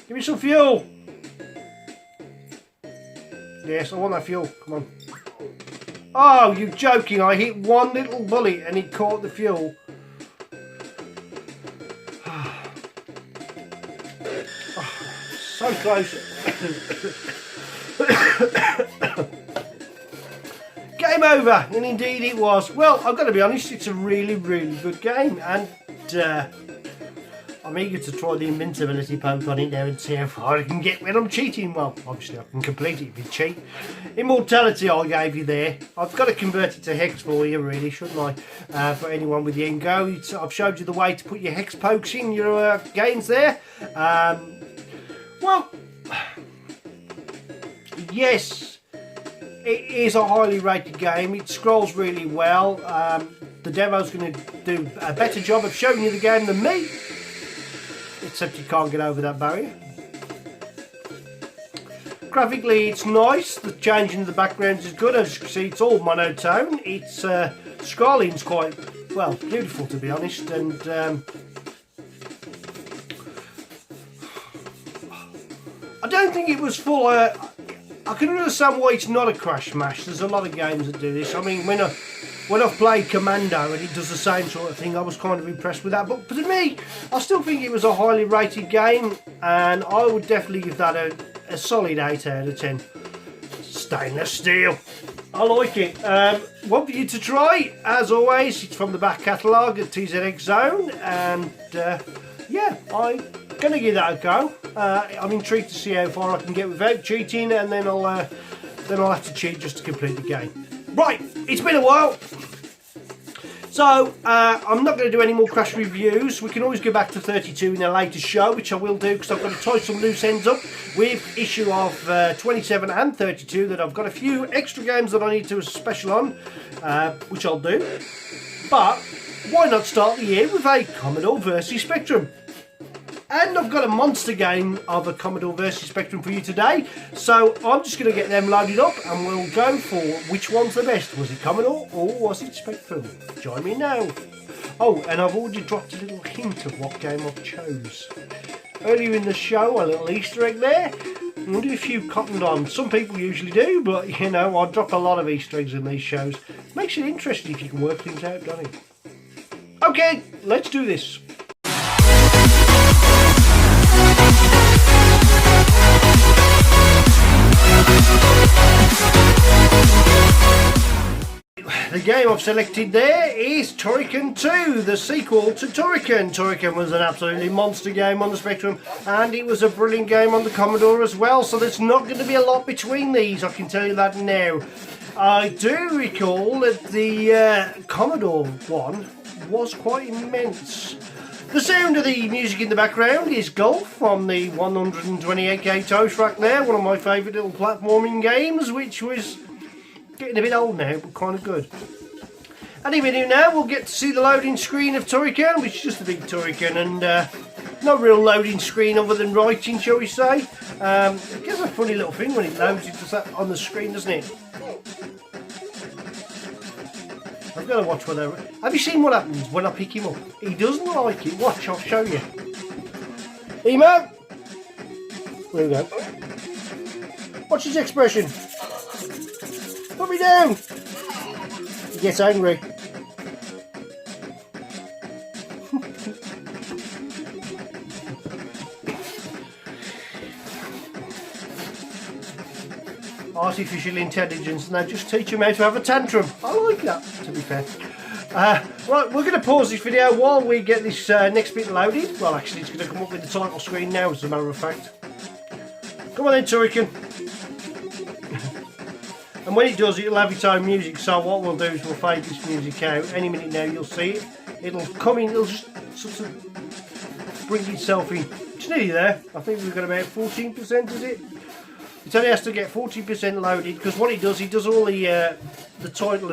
Give me some fuel. Yes, I want that fuel. Come on. Oh, you're joking. I hit one little bullet and it caught the fuel. Oh, so close. Game over, and indeed it was. Well, I've got to be honest, it's a really, really good game, and I'm eager to try the invincibility poke on it now and see how far I can get when I'm cheating. Well, obviously I can complete it if you cheat. Immortality I gave you there. I've got to convert it to hex for you really, shouldn't I? For anyone with the end go. I've showed you the way to put your hex pokes in your games there. Well, yes, it is a highly rated game. It scrolls really well. The demo's going to do a better job of showing you the game than me. Except you can't get over that barrier. Graphically it's nice, the changing of the backgrounds is good, as you can see it's all monotone. It's scrolling's quite, well, beautiful to be honest, and I don't think it was full, I can understand why it's not a Crash Mash. There's a lot of games that do this. I mean, when I've played Commando and it does the same sort of thing, I was kind of impressed with that. But to me, I still think it was a highly rated game, and I would definitely give that a solid 8 out of 10. Stainless steel. I like it. One for you to try, as always. It's from the back catalogue at TZX Zone, and yeah, I'm going to give that a go. I'm intrigued to see how far I can get without cheating, and then I'll have to cheat just to complete the game. Right, it's been a while, so I'm not going to do any more Crash reviews. We can always go back to 32 in a later show, which I will do because I've got to tie some loose ends up with issue of 27 and 32, that I've got a few extra games that I need to do a special on, which I'll do. But why not start the year with a Commodore vs Spectrum? And I've got a monster game of a Commodore vs Spectrum for you today, so I'm just going to get them loaded up and we'll go for which one's the best. Was it Commodore or was it Spectrum? Join me now. Oh, and I've already dropped a little hint of what game I chose. Earlier in the show, a little Easter egg there. I'm going to do a few cottoned on. Some people usually do, but you know, I drop a lot of Easter eggs in these shows. Makes it interesting if you can work things out, doesn't it? Okay, let's do this. The game I've selected there is Turrican 2, the sequel to Turrican. Turrican was an absolutely monster game on the Spectrum, and it was a brilliant game on the Commodore as well, so there's not going to be a lot between these, I can tell you that now. I do recall that the Commodore one was quite immense. The sound of the music in the background is Golf from the 128k tow track there, one of my favourite little platforming games, which was getting a bit old now, but kind of good. Any minute now we'll get to see the loading screen of Turrican, which is just a big Turrican, and no real loading screen other than writing, shall we say. It gives a funny little thing when it loads, it does that on the screen, doesn't it? I've got to watch whatever. Have you seen what happens when I pick him up? He doesn't like it. Watch, I'll show you. Emo! There we go. Watch his expression. Put me down! He gets angry. Artificial intelligence, now just teach him how to have a tantrum. I like that, to be fair. Right, we're going to pause this video while we get this next bit loaded. Well, actually, it's going to come up with the title screen now, as a matter of fact. Come on then, Turrican. And when it does, it'll have its own music, so what we'll do is we'll fade this music out. Any minute now you'll see it. It'll come in, it'll just sort of bring itself in. It's nearly there. I think we've got about 14%, is it? It only has to get 40% loaded, because what it does all the title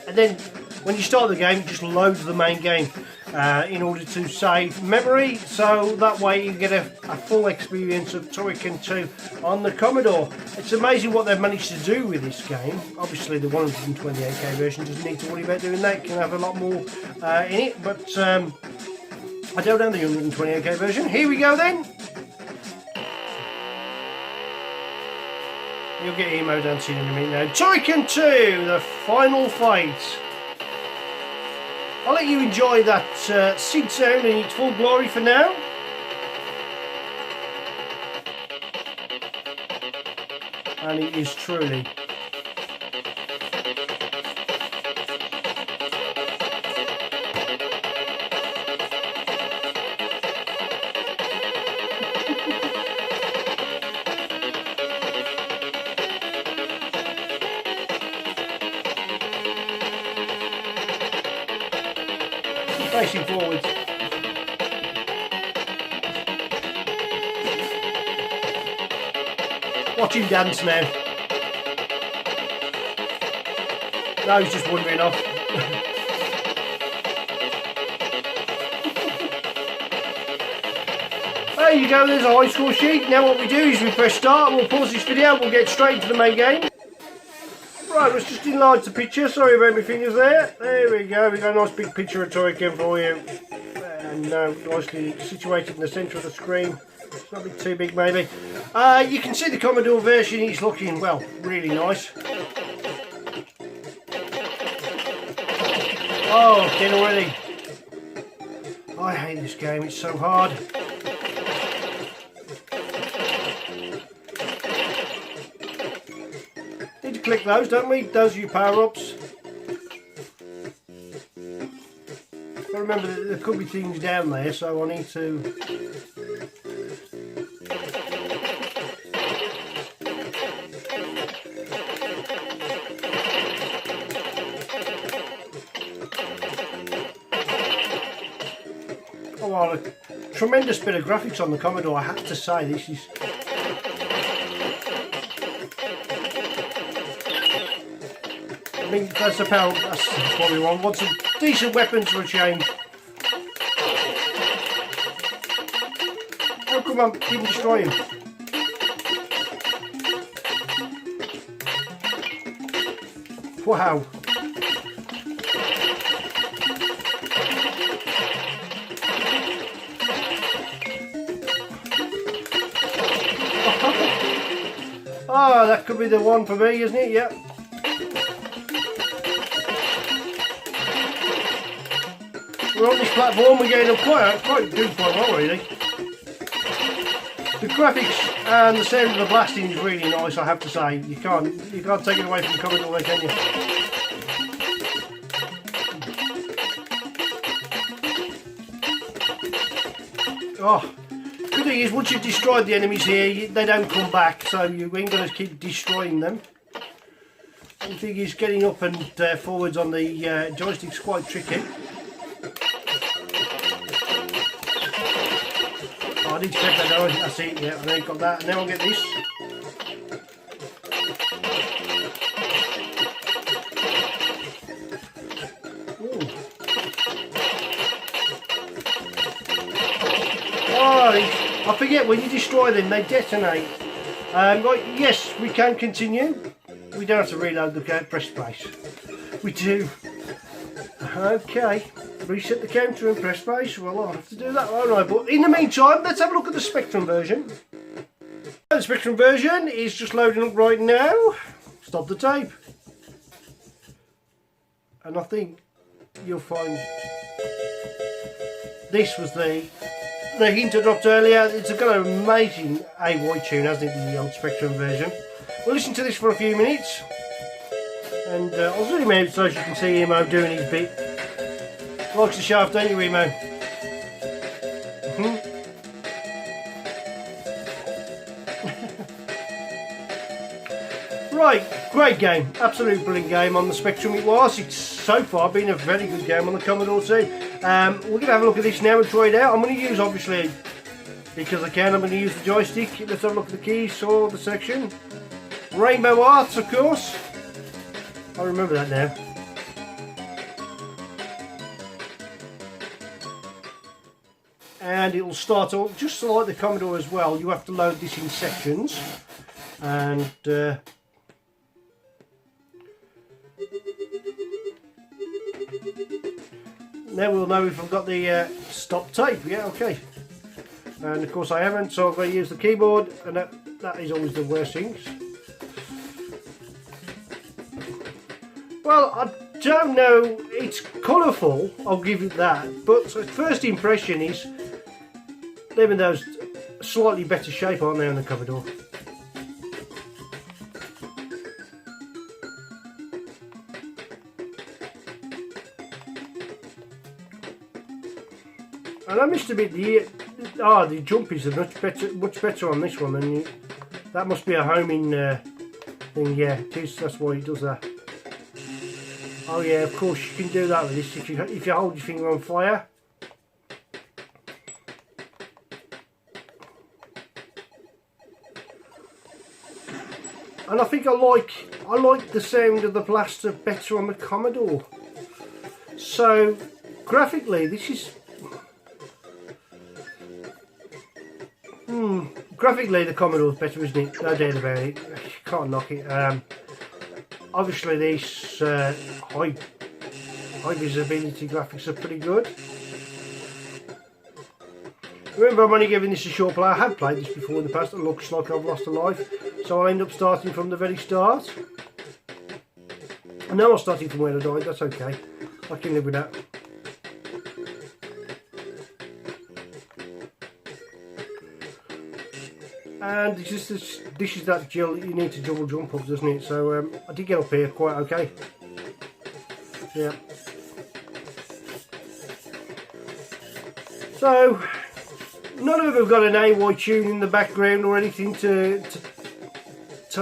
and then when you start the game, it just loads the main game in order to save memory, so that way you get a full experience of Turrican 2 on the Commodore. It's amazing what they've managed to do with this game. Obviously the 128k version doesn't need to worry about doing that, it can have a lot more in it, but I don't know the 128k version. Here we go then. You'll get emo dancing in a minute now. Turrican 2, the final fight. I'll let you enjoy that synth sound in its full glory for now. And it is truly pressing forwards. Watch him dance now. No, he's just wandering off. There you go, there's a high score sheet. Now what we do is we press start, we'll pause this video, we'll get straight into the main game. Right, let's just enlarge the picture. Sorry about my fingers there. There we go, we got a nice big picture of toy again for you. And nicely situated in the centre of the screen. It's not a bit too big maybe. You can see the Commodore version, it's looking, well, really nice. Oh, dead already. I hate this game, it's so hard. Need to click those, don't we? Those are your power-ups. But remember that there could be things down there, so I need to... Oh, well, a tremendous bit of graphics on the Commodore, I have to say. This is... I mean, that's what we want. Want some decent weapons for a change. Oh, come on, keep destroying. Wow. Oh, that could be the one for me, isn't it? Yep. We're on this platform, we're getting up quite well really. The graphics and the sound of the blasting is really nice, I have to say. You can't take it away from the Commodore, can you? Oh, good thing is once you've destroyed the enemies here, they don't come back, so you ain't going to keep destroying them. The thing is, getting up and forwards on the joystick's quite tricky. Oh, I need to check that now. That's it, yeah, I got that. And now I'll get this. Ooh. Oh, I forget, when you destroy them, they detonate. Right, yes, we can continue. We don't have to reload the press space. We do. Okay. Reset the counter and press space. Well, I'll have to do that, won't I? But in the meantime, let's have a look at the Spectrum version. The Spectrum version is just loading up right now. Stop the tape. And I think you'll find this was the hint I dropped earlier. It's got an amazing AY tune, hasn't it, the old Spectrum version. We'll listen to this for a few minutes. And I'll zoom out so you can see Emo doing his bit. Likes the shaft, don't you, Emo? Right, great game. Absolute brilliant game on the Spectrum it was. It's so far been a very good game on the Commodore too. We're going to have a look at this now and try it out. I'm going to use, obviously, because I can, I'm going to use the joystick. Let's have a look at the keys or the section. Rainbow Arts, of course. I remember that now. And it will start off just like the Commodore as well. You have to load this in sections, and now we'll know if I've got the stop tape. Yeah, okay. And of course I haven't, so I've got to use the keyboard, and that is always the worst things. Well, I don't know. It's colourful, I'll give it that, but first impression is they're in those slightly better shape, aren't they, on the Commodore? And I must admit, the jumpies are much better on this one than that. Must be a homing thing. Yeah, it is. That's why it does that. Oh yeah, of course you can do that with this if you hold your finger on fire. and I think I like the sound of the blaster better on the Commodore. So graphically, this is graphically the Commodore's better, isn't it? No doubt about it. You can't knock it. Obviously, these high visibility graphics are pretty good. Remember, I'm only giving this a short play. I have played this before in the past. It looks like I've lost a life, so I end up starting from the very start. I know I'm starting from where I died. That's okay. I can live with that. And this is that jill that you need to double jump up, doesn't it? So I did get up here quite okay. Yeah. So none of them have got an AY tune in the background or anything to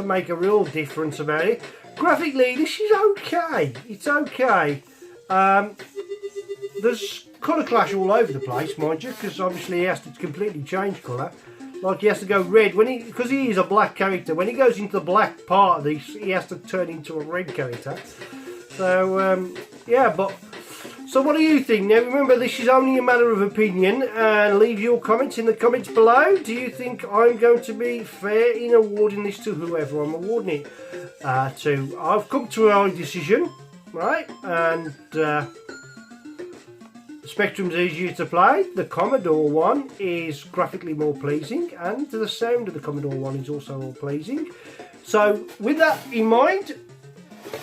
make a real difference about it. Graphically, this is okay. It's okay. There's colour clash all over the place, mind you, because obviously he has to completely change colour. Like he has to go red because he is a black character. When he goes into the black part of this, he has to turn into a red character. So yeah, but so what do you think? Now remember, this is only a matter of opinion, and leave your comments in the comments below. Do you think I'm going to be fair in awarding this to whoever I'm awarding it to? I've come to a decision, right? And Spectrum's easier to play. The Commodore one is graphically more pleasing, and the sound of the Commodore one is also more pleasing. So with that in mind,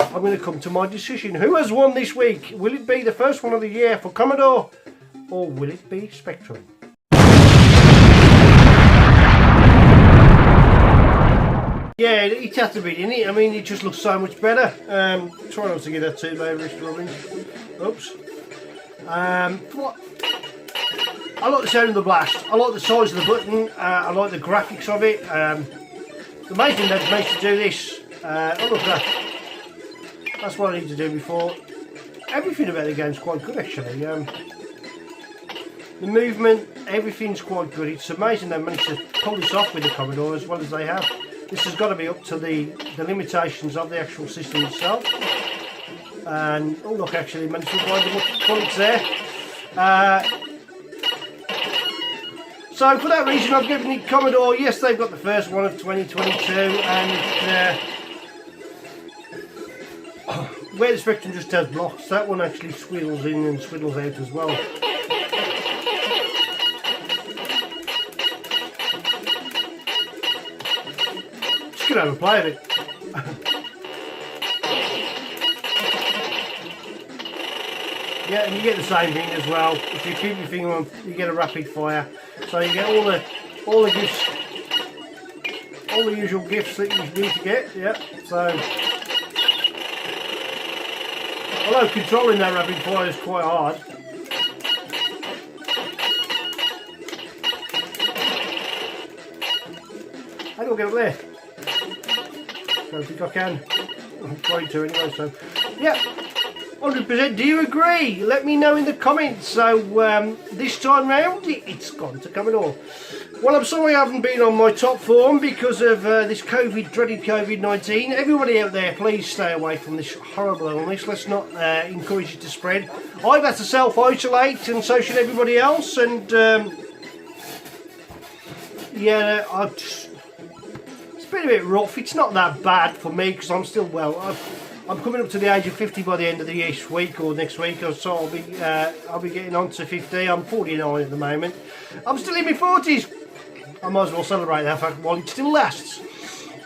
I'm going to come to my decision. Who has won this week? Will it be the first one of the year for Commodore, or will it be Spectrum? Yeah, it has to be, didn't it? I mean, it just looks so much better. Try not to get that too low, Mr. Robbins. Oops. I like the sound of the blast. I like the size of the button. I like the graphics of it. The main thing that makes to do this. Oh look at that. That's what I need to do before. Everything about the game's quite good actually. The movement, everything's quite good. It's amazing they managed to pull this off with the Commodore as well as they have. This has got to be up to the limitations of the actual system itself. And oh look, actually managed to find the bullets there. So for that reason I've given the Commodore, yes, they've got the first one of 2022, and where the Spectrum just has blocks, that one actually squiddles in and squiddles out as well. Just gonna have a play of it. Yeah, and you get the same thing as well. If you keep your finger on, you get a rapid fire. So you get all the gifts, all the usual gifts that you need to get. Yeah. So although controlling that rapid fire is quite hard. How do I get up there? I don't think I can. I'm trying to anyway. So yeah. 100%. Do you agree? Let me know in the comments. So this time round, it's gone to Commodore. Well, I'm sorry I haven't been on my top form because of this dreaded COVID-19. Everybody out there, please stay away from this horrible illness. Let's not encourage it to spread. I've had to self-isolate, and so should everybody else. And yeah, it's been a bit rough. It's not that bad for me because I'm still well. I'm coming up to the age of 50 by the end of this week or next week, or so I'll be getting on to 50. I'm 49 at the moment. I'm still in my 40s. I might as well celebrate that fact while it still lasts.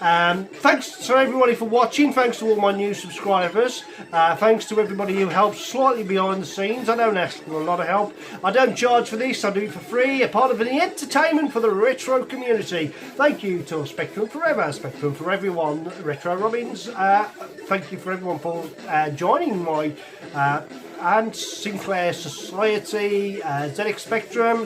Thanks to everybody for watching. Thanks to all my new subscribers. Thanks to everybody who helps slightly behind the scenes. I don't ask for a lot of help. I don't charge for this. I do it for free. A part of the entertainment for the retro community. Thank you to Spectrum Forever, Spectrum for everyone, Retro Robbins. Thank you for everyone for joining my and Sinclair Society, ZX Spectrum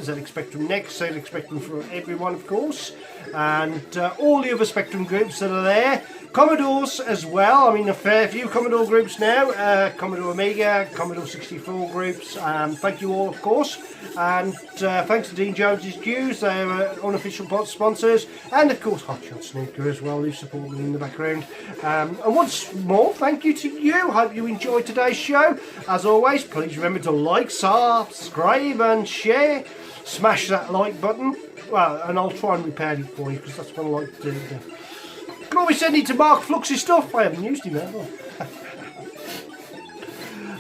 Next, ZX Spectrum for everyone, of course, and all the other Spectrum groups that are there. Commodores as well. I mean, a fair few Commodore groups now. Commodore Amiga, Commodore 64 groups. Thank you all, of course. And thanks to Dean Jones's Cues, they're unofficial sponsors. And of course, Hotshot Snooker as well, who support me in the background. And once more, thank you to you. Hope you enjoyed today's show. As always, please remember to like, subscribe, and share. Smash that like button. Well, and I'll try and repair it for you because that's what I like to do. You can always send it to Mark Flux's stuff. I haven't used him ever.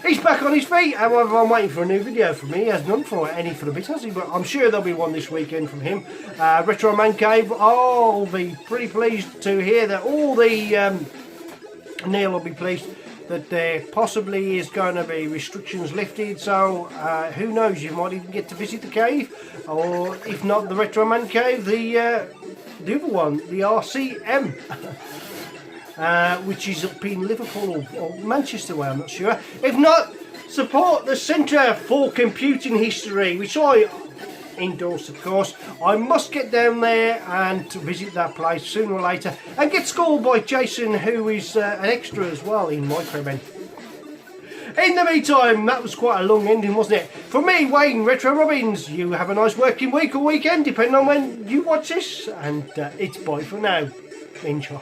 He's back on his feet. However, I'm waiting for a new video from him. He has none for any for a bit, has he? But I'm sure there'll be one this weekend from him. Retro Man Cave. I'll be pretty pleased to hear that all the Neil will be pleased that there possibly is going to be restrictions lifted. So who knows? You might even get to visit the cave, or if not the Retro Man Cave, the other one, the RCM, which is up in Liverpool or Manchester way, I'm not sure. If not, support the Centre for Computing History, which I endorse, of course. I must get down there and to visit that place sooner or later and get schooled by Jason, who is an extra as well in Micromen. In the meantime, that was quite a long ending, wasn't it? For me, Wayne, Retro Robbins, you have a nice working week or weekend, depending on when you watch this. And it's bye for now. Enjoy.